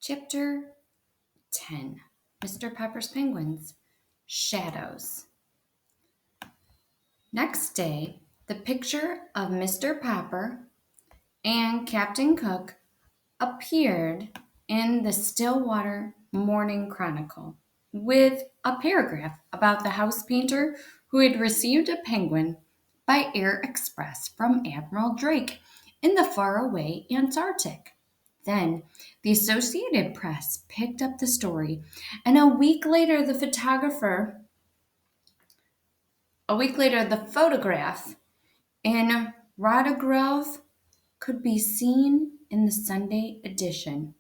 Chapter 10 Mr. Pepper's Penguins Shadows. Next day, the picture of Mr. Pepper and Captain Cook appeared in the Stillwater Morning Chronicle with a paragraph about the house painter who had received a penguin by air express from Admiral Drake in the faraway Antarctic. Then the Associated Press picked up the story, and a week later, the photograph in Rada Grove could be seen in the Sunday edition,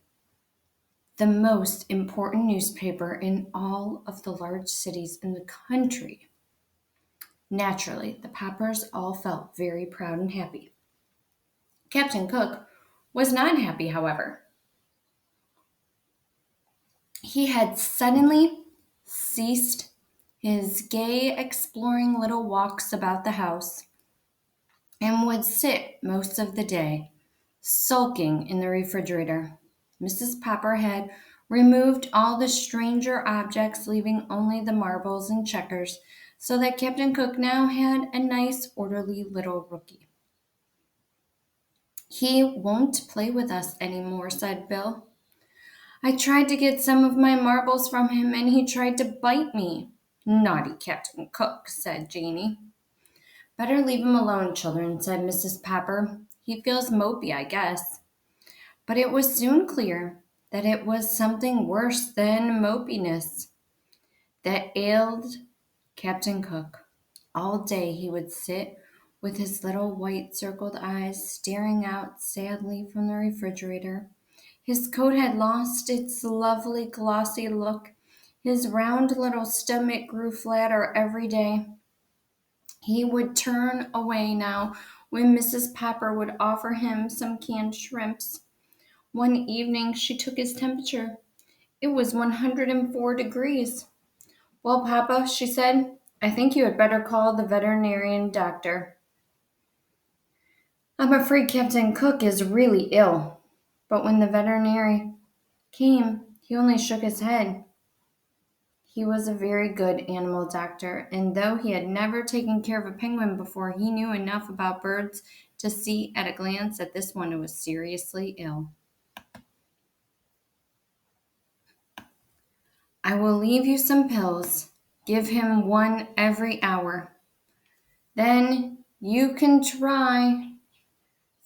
the most important newspaper in all of the large cities in the country. Naturally, the Peppers all felt very proud and happy. Captain Cook was not happy, however. He had suddenly ceased his gay exploring little walks about the house and would sit most of the day sulking in the refrigerator. Mrs. Pepper had removed all the stranger objects, leaving only the marbles and checkers, so that Captain Cook now had a nice, orderly little rookie. "He won't play with us any more," said Bill. "I tried to get some of my marbles from him, and he tried to bite me." "Naughty Captain Cook," said Janie. "Better leave him alone, children," said Mrs. Pepper. "He feels mopey, I guess." But it was soon clear that it was something worse than mopiness that ailed Captain Cook. All day he would sit with his little white circled eyes staring out sadly from the refrigerator. His coat had lost its lovely glossy look. His round little stomach grew flatter every day. He would turn away now when Mrs. Pepper would offer him some canned shrimps. One evening she took his temperature. It was 104 degrees. "Well, Papa," she said, "I think you had better call the veterinarian doctor. I'm afraid Captain Cook is really ill." But when the veterinarian came, he only shook his head. He was a very good animal doctor, and though he had never taken care of a penguin before, he knew enough about birds to see at a glance that this one was seriously ill. "I will leave you some pills. Give him one every hour. Then you can try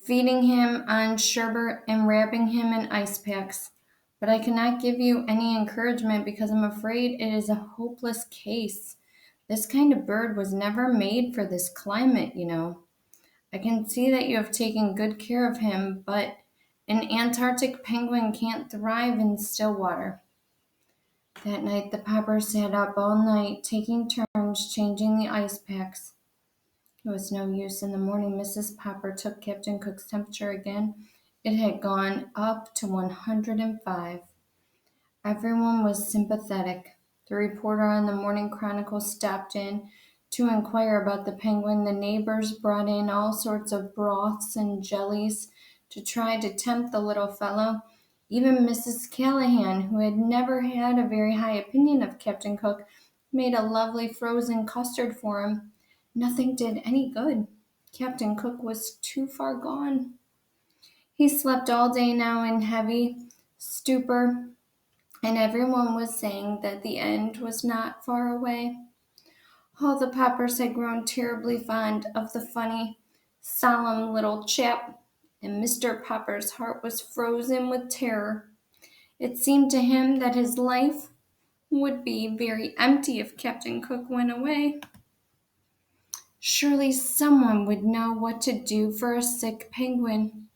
feeding him on sherbet and wrapping him in ice packs. But I cannot give you any encouragement because I'm afraid it is a hopeless case. This kind of bird was never made for this climate, you know. I can see that you have taken good care of him, but an Antarctic penguin can't thrive in still water." That night the Peppers sat up all night, taking turns changing the ice packs. It was no use. In the morning, Mrs. Pepper took Captain Cook's temperature again. It had gone up to 105. Everyone was sympathetic. The reporter on the Morning Chronicle stopped in to inquire about the penguin. The neighbors brought in all sorts of broths and jellies to try to tempt the little fellow. Even Mrs. Callahan, who had never had a very high opinion of Captain Cook, made a lovely frozen custard for him. Nothing did any good. Captain Cook was too far gone. He slept all day now in heavy stupor, and everyone was saying that the end was not far away. All the Peppers had grown terribly fond of the funny, solemn little chap, and Mr. Pepper's heart was frozen with terror. It seemed to him that his life would be very empty if Captain Cook went away. Surely someone would know what to do for a sick penguin.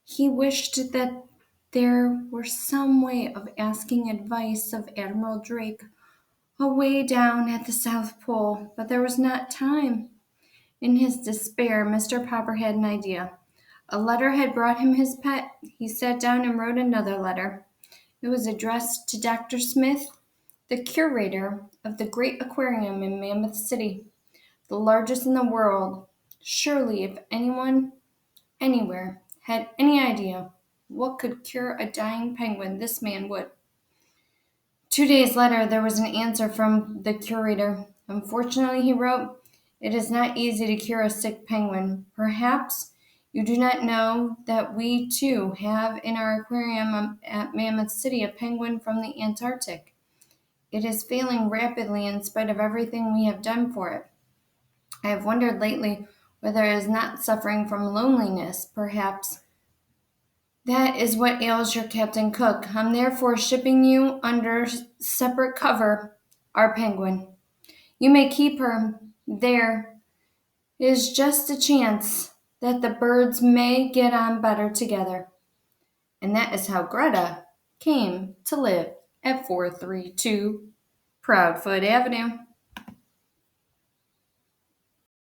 He wished that there were some way of asking advice of Admiral Drake away down at the South Pole, but there was not time. In his despair, Mr. Pepper had an idea. A letter had brought him his pet. He sat down and wrote another letter. It was addressed to Dr. Smith, the curator of the great aquarium in Mammoth City, the largest in the world. Surely, if anyone, anywhere, had any idea what could cure a dying penguin? This man would. 2 days later, there was an answer from the curator. Unfortunately, he wrote, it is not easy to cure a sick penguin. Perhaps you do not know that we, too, have in our aquarium at Mammoth City a penguin from the Antarctic. It is failing rapidly in spite of everything we have done for it. I have wondered lately whether it is not suffering from loneliness. Perhaps that is what ails your Captain Cook. I'm therefore shipping you under separate cover our penguin. You may keep her. There is just a chance that the birds may get on better together. And that is how Greta came to live at 432 Proudfoot Avenue.